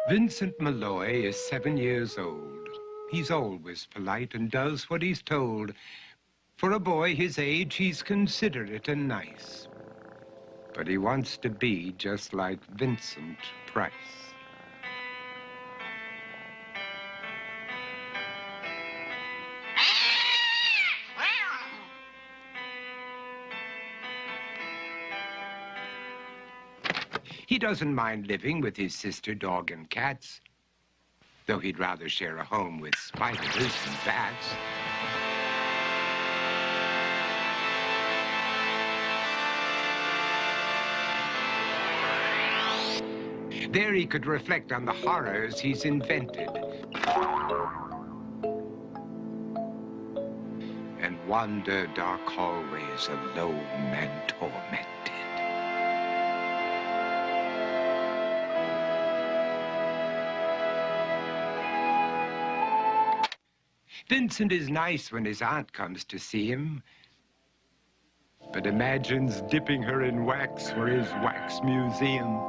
Vincent Malloy is 7 years old. He's always polite and does what he's told. For a boy his age, he's considerate and nice. But he wants to be just like Vincent Price. He doesn't mind living with his sister, dog, and cats, though he'd rather share a home with spiders and bats. There he could reflect on the horrors he's invented and wander dark hallways alone and tormented. Vincent is nice when his aunt comes to see him, but imagines dipping her in wax for his wax museum.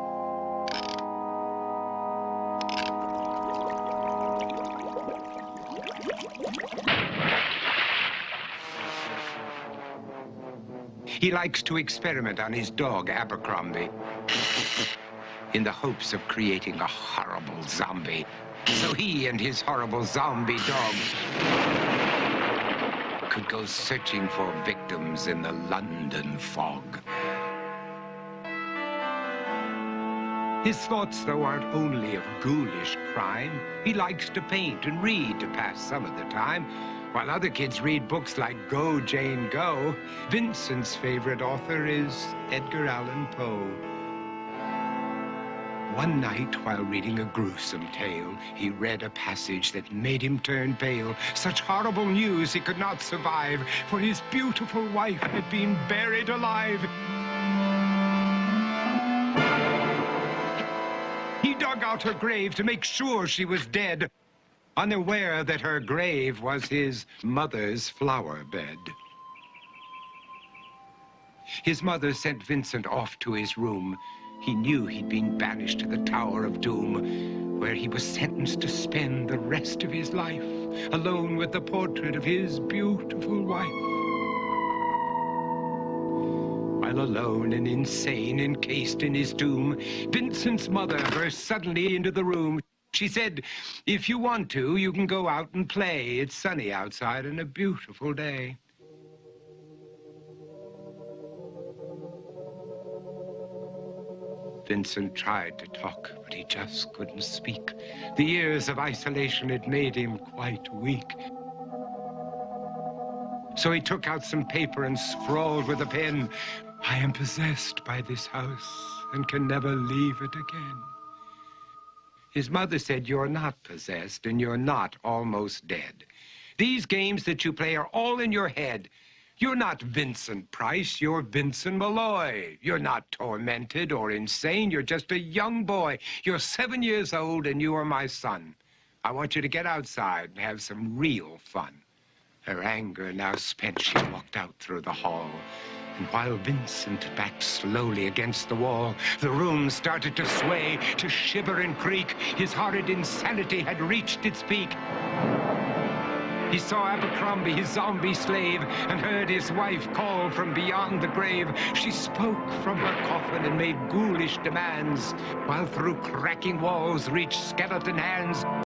He likes to experiment on his dog, Abercrombie, in the hopes of creating a horrible zombie. So he and his horrible zombie dog could go searching for victims in the London fog. His thoughts, though, aren't only of ghoulish crime. He likes to paint and read to pass some of the time. While other kids read books like Go, Jane, Go, Vincent's favorite author is Edgar Allan Poe. One night, while reading a gruesome tale, he read a passage that made him turn pale. Such horrible news he could not survive, for his beautiful wife had been buried alive. He dug out her grave to make sure she was dead, unaware that her grave was his mother's flower bed. His mother sent Vincent off to his room. He knew he'd been banished to the Tower of Doom, where he was sentenced to spend the rest of his life alone with the portrait of his beautiful wife. While alone and insane, encased in his doom, Vincent's mother burst suddenly into the room. She said, "If you want to, you can go out and play. It's sunny outside and a beautiful day." Vincent tried to talk, but he just couldn't speak. The years of isolation had made him quite weak. So he took out some paper and scrawled with a pen, "I am possessed by this house and can never leave it again." His mother said, "You're not possessed and you're not almost dead. These games that you play are all in your head. You're not Vincent Price, you're Vincent Malloy. You're not tormented or insane, you're just a young boy. You're 7 years old and you are my son. I want you to get outside and have some real fun." Her anger now spent, she walked out through the hall. And while Vincent backed slowly against the wall, the room started to sway, to shiver and creak. His horrid insanity had reached its peak. He saw Abercrombie, his zombie slave, and heard his wife call from beyond the grave. She spoke from her coffin and made ghoulish demands, while through cracking walls reached skeleton hands.